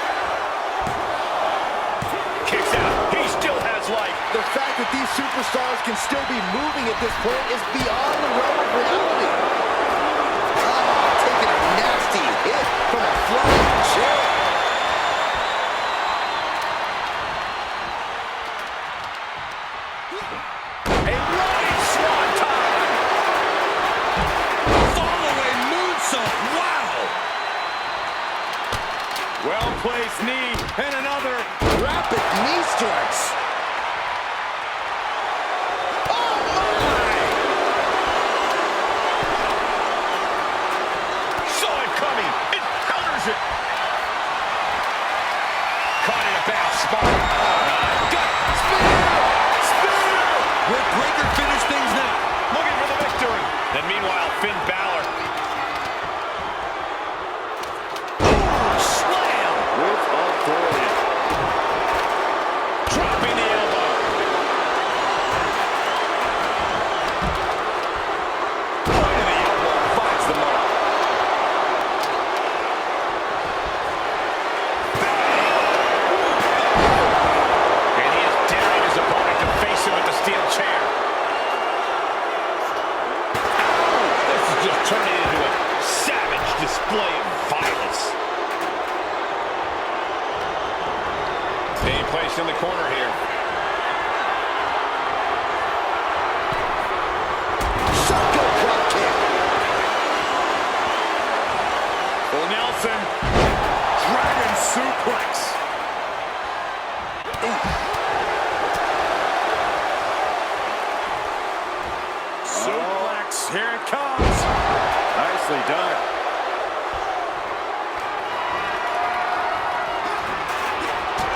Kicks out. He still has life. The fact that these superstars can still be moving at this point is beyond the realm of reality. Taking a nasty hit from a flying chair. A running swanton. Fallaway moonsault. Wow. Well-placed knee and another. Rapid knee strikes. Oh, my. Saw it coming. It counters it. Caught in a bad spot. Gut. Spear. Will Breaker finish things now? Looking for the victory. Then meanwhile, Finn Balor. Oh, slam. With authority. Dropping the elbow. Point of the elbow finds the mark. And he is daring his opponent to face him with the steel chair. This is just turning into a savage display of violence. Being placed in the corner here. Shotgun drop kick. Full Nelson. Dragon suplex. Suplex. Here it comes. Nicely done.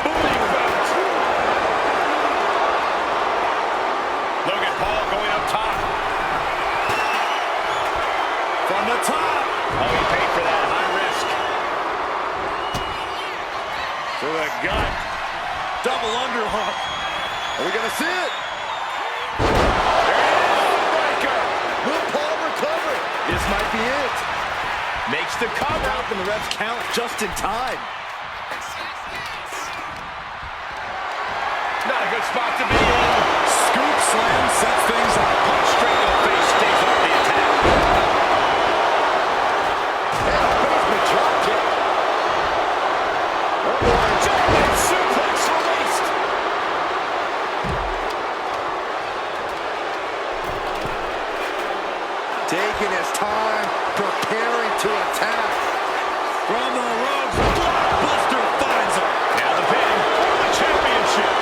Booming boot. Logan Paul going up top. From the top. Oh, he paid for that high risk. To the gut. Double underhook. Are we gonna see it? There it is. Breaker. Will Paul recover? This might be it. Makes the cover. Dropping the ref's count just in time. Not a good spot to be in. Scoop slam sets things up. Punch straight to the face, stays off the attack. And a basement drop kick. German suplex released. Taking his time, preparing to attack. From the ropes, Blockbuster finds him. Now the pin for the championship.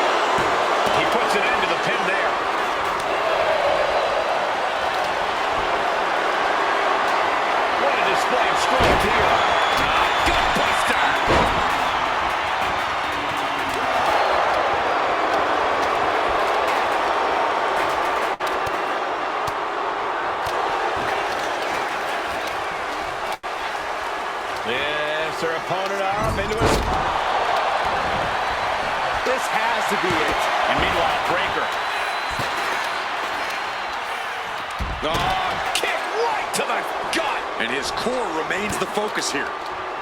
He puts an end to the pin there. What a display of strength here. Lifts her opponent up into his... This has to be it. And meanwhile, Breaker. Oh, kick right to the gut. And his core remains the focus here.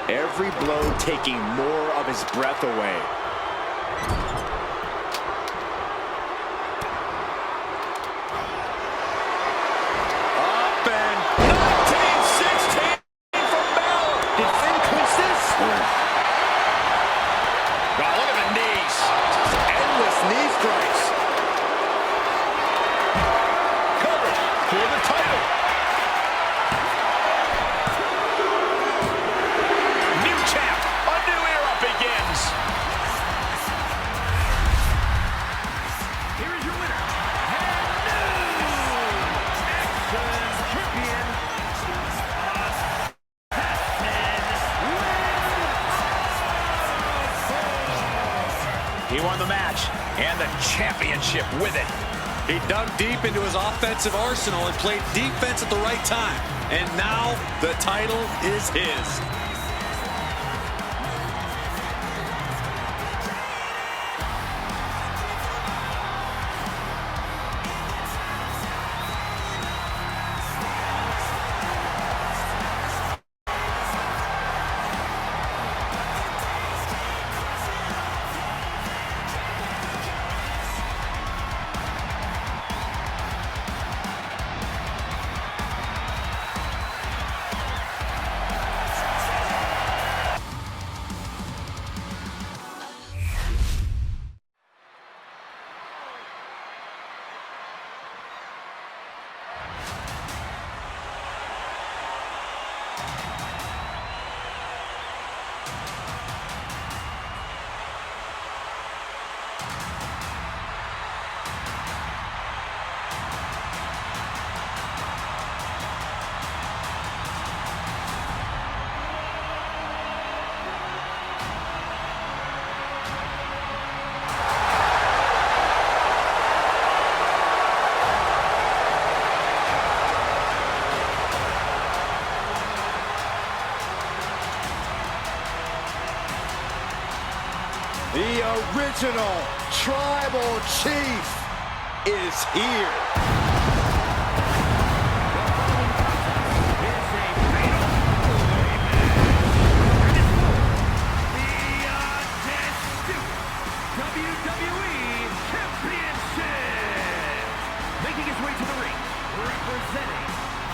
Every blow taking more of his breath away. Up and 1916 from Bell. Did Finn clinch this? Oh, look at the knees. Endless knee strikes. Covered for the title. New champ. A new era begins. Here is your winner, and new X champion, He won the match and the championship with it. He dug deep into his offensive arsenal and played defense at the right time. And now the title is his. The original Tribal Chief is here. WWE Championship! Making his way to the ring, representing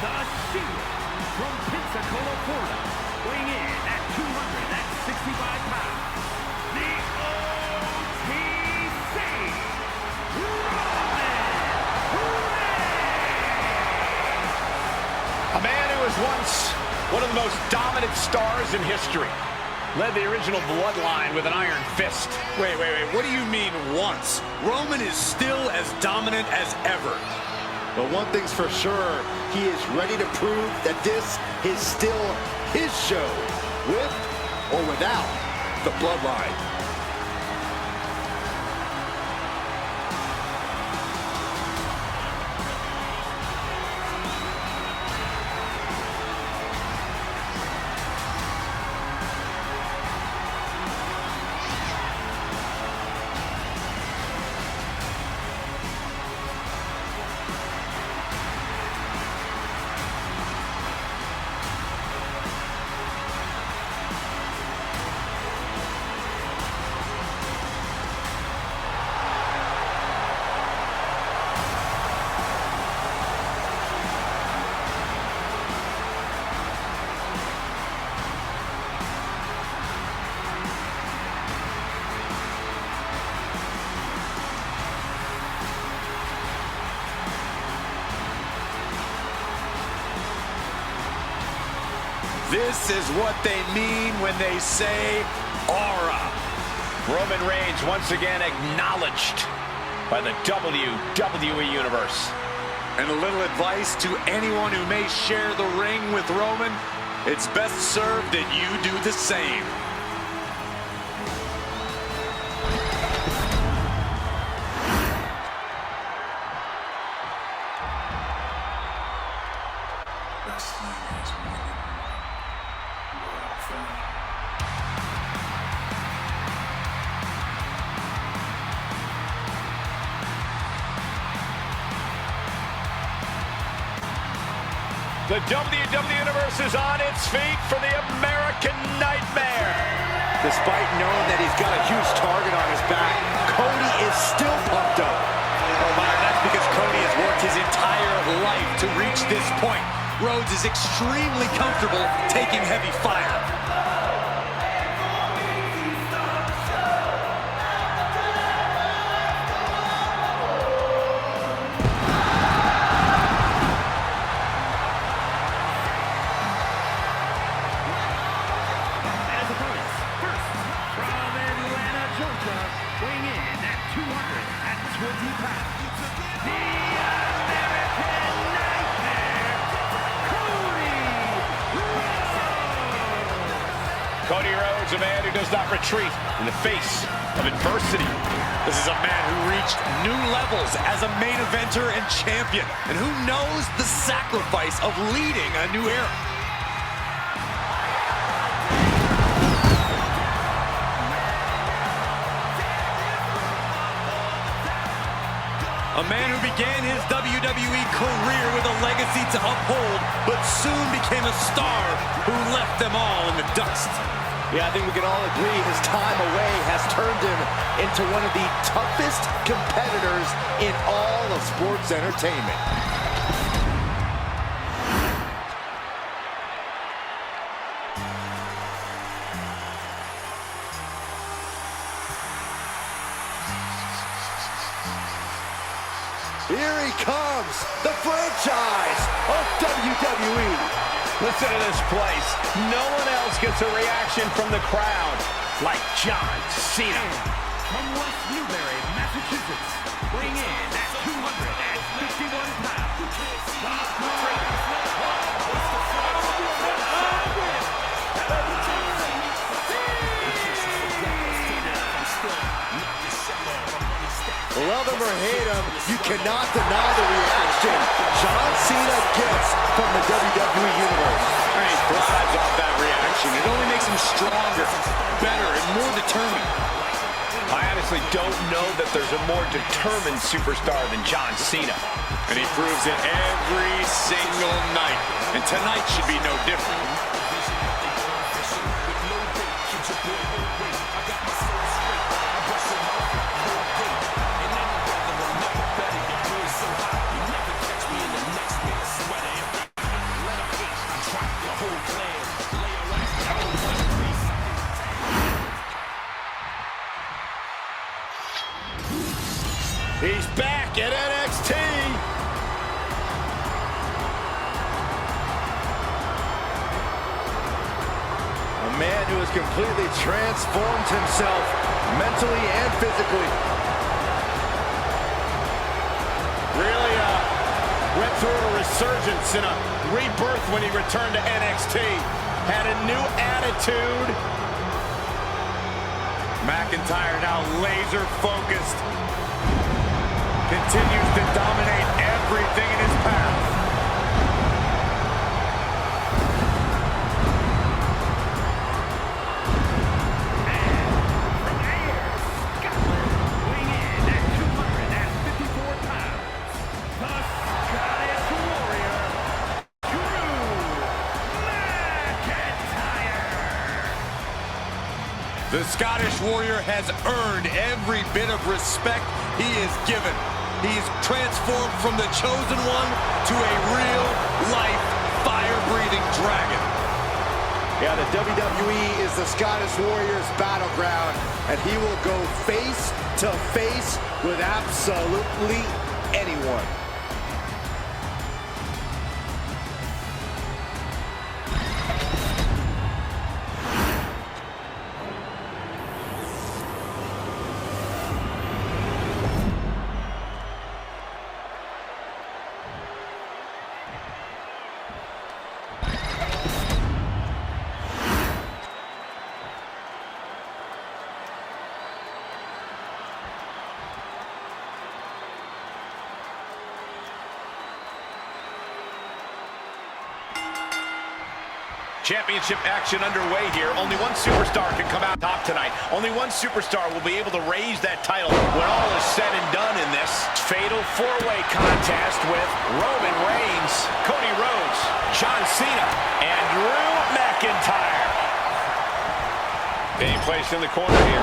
the Shield from Pensacola, Florida, weighing in at 265 pounds, the OTC, A man who was once one of the most dominant stars in history. Led the original bloodline with an iron fist. Wait. What do you mean once? Roman is still as dominant as ever. But one thing's for sure, he is ready to prove that this is still his show, with or without the bloodline. This is what they mean when they say aura. Roman Reigns once again acknowledged by the WWE Universe. And a little advice to anyone who may share the ring with Roman, it's best served that you do the same. Wrestling is winning. The WWE Universe is on its feet for the American Nightmare. Despite knowing that he's got a huge target on his back, Cody is still pumped up. Oh my, that's because Cody has worked his entire life to reach this point. Rhodes is extremely comfortable taking heavy fire. Cody Rhodes, a man who does not retreat in the face of adversity. This is a man who reached new levels as a main eventer and champion, and who knows the sacrifice of leading a new era. A man who began his WWE career with a legacy to uphold, but soon became a star who left them all in the dust. Yeah, I think we can all agree his time away has turned him into one of the toughest competitors in all of sports entertainment. Here he comes, the franchise of WWE. Listen to this place. No one else gets a reaction from the crowd like John Cena. From West Newbury, Massachusetts, weighing in at 251 pounds. Love him or hate him, you cannot deny the reaction John Cena gets from the WWE Universe. He thrives off that reaction. It only makes him stronger, better, and more determined. I honestly don't know that there's a more determined superstar than John Cena. And he proves it every single night. And tonight should be no different. He's back at NXT. A man who has completely transformed himself mentally and physically. Really went through a resurgence and a rebirth when he returned to NXT. Had a new attitude. McIntyre now laser focused. Continues to dominate everything in his path. From Ayr, Scotland, weighing in at 254 pounds, the Scottish Warrior, Drew McIntyre. The Scottish Warrior has earned every bit of respect he is given. He's transformed from the chosen one to a real-life, fire-breathing dragon. Yeah, the WWE is the Scottish Warrior's battleground, and he will go face to face with absolutely anyone. Championship action underway here. Only one superstar can come out top tonight. Only one superstar will be able to raise that title when all is said and done in this fatal four-way contest with Roman Reigns, Cody Rhodes, John Cena, and Drew McIntyre. Being placed in the corner here.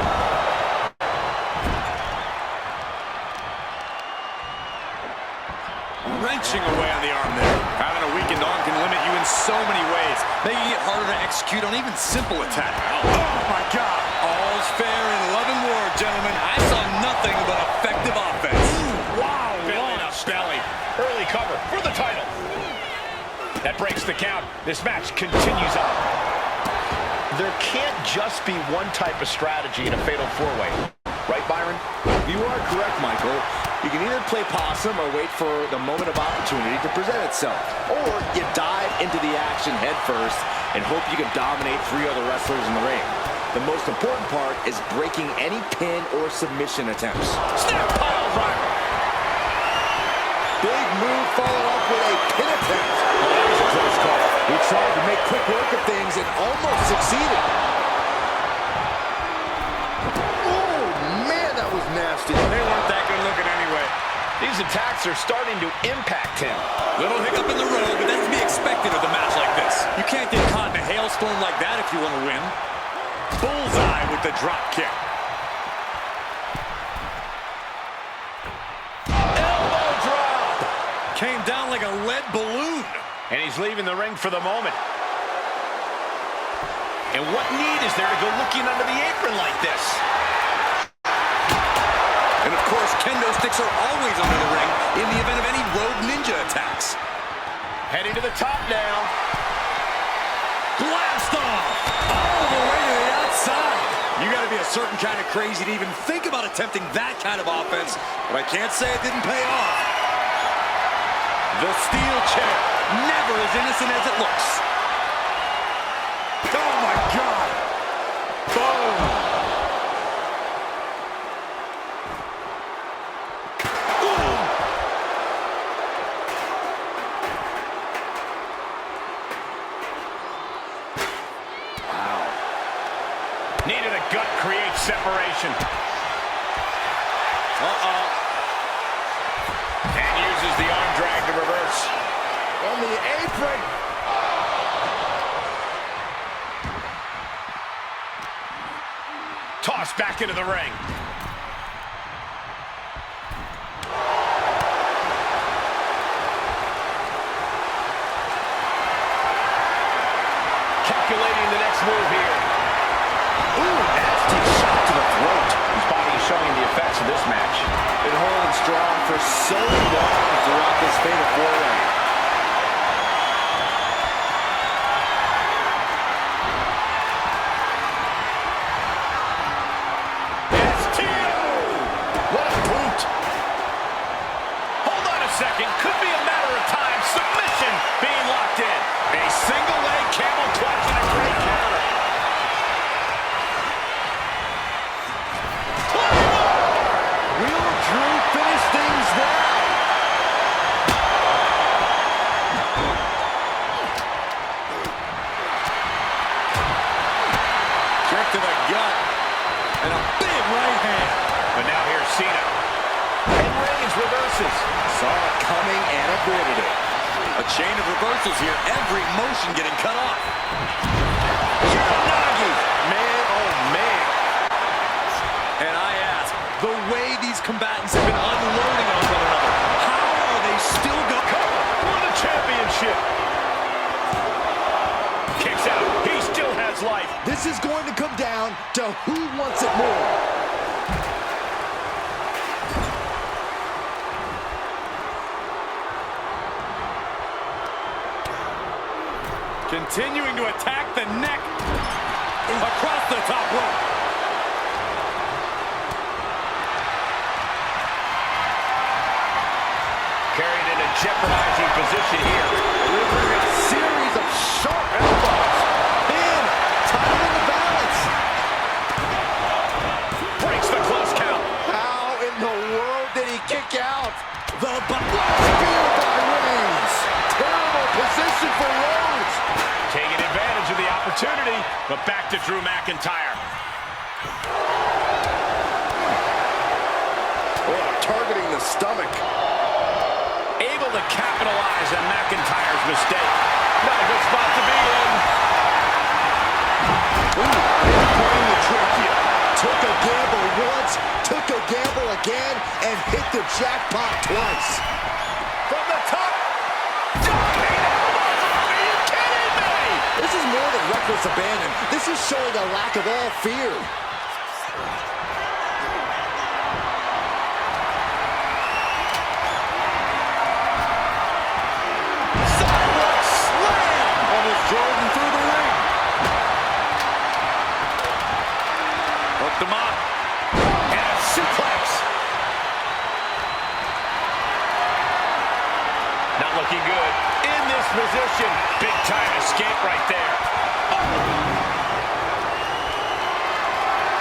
Wrenching away on the arm there. Having a weakened arm can limit you in so many ways, Making it harder to execute on even simple attack. Oh my God. All's fair in love and war, gentlemen. I saw nothing but effective offense. wow, belly. Early cover for the title. That breaks the count. This match continues on. There can't just be one type of strategy in a fatal four-way. Right, Byron? You are correct, Michael. You can either play possum or wait for the moment of opportunity to present itself. Or you dive into the action head first and hope you can dominate three other wrestlers in the ring. The most important part is breaking any pin or submission attempts. Snap pile driver. Big move followed up with a pin attempt. Oh, that was a close call. He tried to make quick work of things and almost succeeded. Oh, man, that was nasty. They weren't that good looking anyway. These attacks are starting to impact him. Little hiccup in the road, but that's to be expected with a match like this. You can't get caught in a hailstorm like that if you want to win. Bullseye with the drop kick. Elbow drop. Came down like a lead balloon. And he's leaving the ring for the moment. And what need is there to go looking under the apron like this? And of course, kendo sticks are always under the ring in the event of any rogue ninja attacks. Heading to the top now. Blast off! All the way to the outside. You got to be a certain kind of crazy to even think about attempting that kind of offense. But I can't say it didn't pay off. The steel chair, never as innocent as it looks. Oh my God! Boom! Boom! Wow. Needed a gut, create separation. Uh-oh. And uses the arm drag to reverse. On the apron. Tossed back into the ring. Calculating the next move here. Ooh, nasty shot to the throat. His body is showing the effects of this match. Been holding strong for so long throughout this fatal four-way. What a boot! Hold on a second. Could be a matter of time. Submission being locked in. A single leg camel clutch and a great counter. Will Drew finish things there? Kick to the gut. And a big right hand. But now here's Cena. And Reigns reverses. Saw it coming and avoided it. A chain of reversals here, every motion getting cut off. Uranagi. Man, oh man. And I ask, the way these combatants have been unloading on one another, how are they still going? For the championship. Kicks out. He still has life. This is going to come down to who wants it more. Continuing to attack the neck. Across the top rope. Carried in a jeopardizing position here. Delivering a series of sharp elbows. In, time in the balance. Breaks the close count. How in the world did he kick out? The spear by Reigns. Terrible position for Rhodes. Taking advantage of the opportunity, but back to Drew McIntyre. Oh, targeting the stomach. Able to capitalize on McIntyre's mistake. Not a good spot to be in. Ooh, playing the trachea. Took a gamble once, took a gamble again, and hit the jackpot twice. From the top. Diving elbow. Are you kidding me? This is more than reckless abandon. This is showing a lack of all fear. Sidewalk slam. Almost Jordan through the ring. Hooked him up. And a suplex. Not looking good. In this position. Big time escape right there. Oh.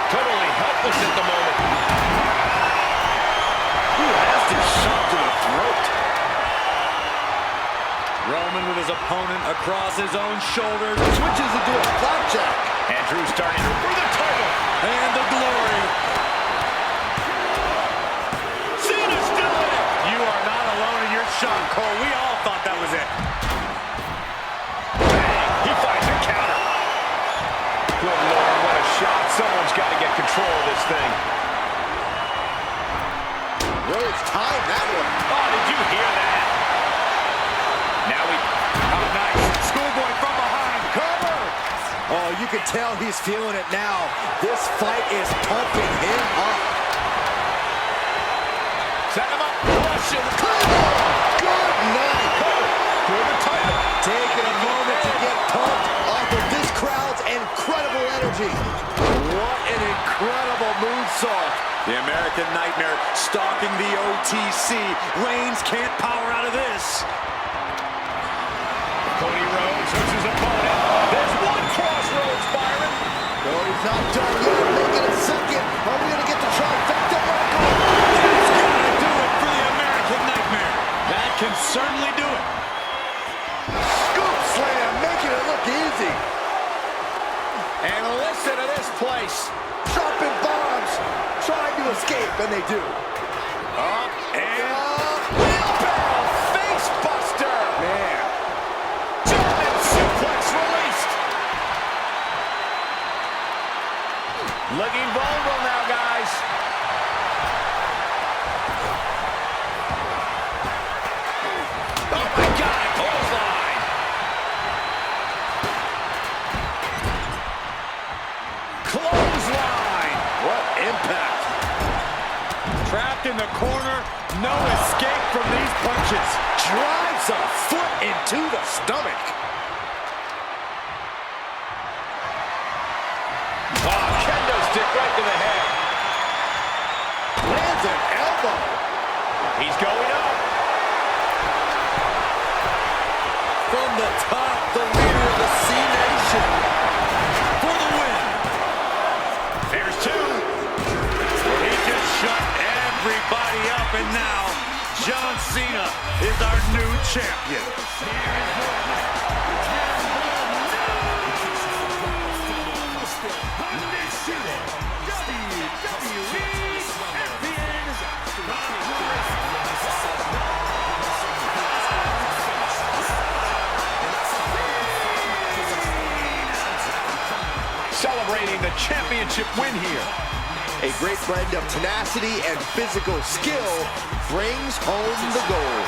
Totally helpless at the moment. Who has this shot to the throat? Roman with his opponent across his own shoulders. Switches into a flapjack. And Drew starting to for the title. And the glory. Cena's still in it. You are not alone in your shock, Cole. We all thought that was it. Bang. He finds a counter. Good Lord, what a shot. Someone's got to get control of this thing. Rhodes timed that one. Oh, did you hear that? Now how nice. Schoolboy from behind. Cover! Oh, you can tell he's feeling it now. This fight is pumping him up. Set him up. Flush him. Good night. For the title. Taking a moment to get pumped off of this crowd's incredible energy. What an incredible moonsault. The American Nightmare stalking the OTC. Reigns can't power out of this. Cody Rhodes hooks his opponent. There's one crossroads, Byron. Oh, he's not done yet. Make it a second. Are we going to get the trifecta, Michael? That's gonna do it for the American Nightmare. That can certainly do it. Scoop slam, making it look easy. And listen to this place. Dropping bombs, trying to escape, and they do. Up and wheelbarrow face buster. Man. German suplex released. Looking vulnerable now, guys. Oh my God, clothesline. Clothesline. What impact. Trapped in the corner. No escape from these punches. Drives a foot into the stomach. Oh, kendo stick right to the head. Lands an elbow. He's going up. From the top, the leader of the C Nation. For the win. There's two. He just shut everybody up, and now John Cena is our new champion. Celebrating the championship win here. A great blend of tenacity and physical skill brings home the gold.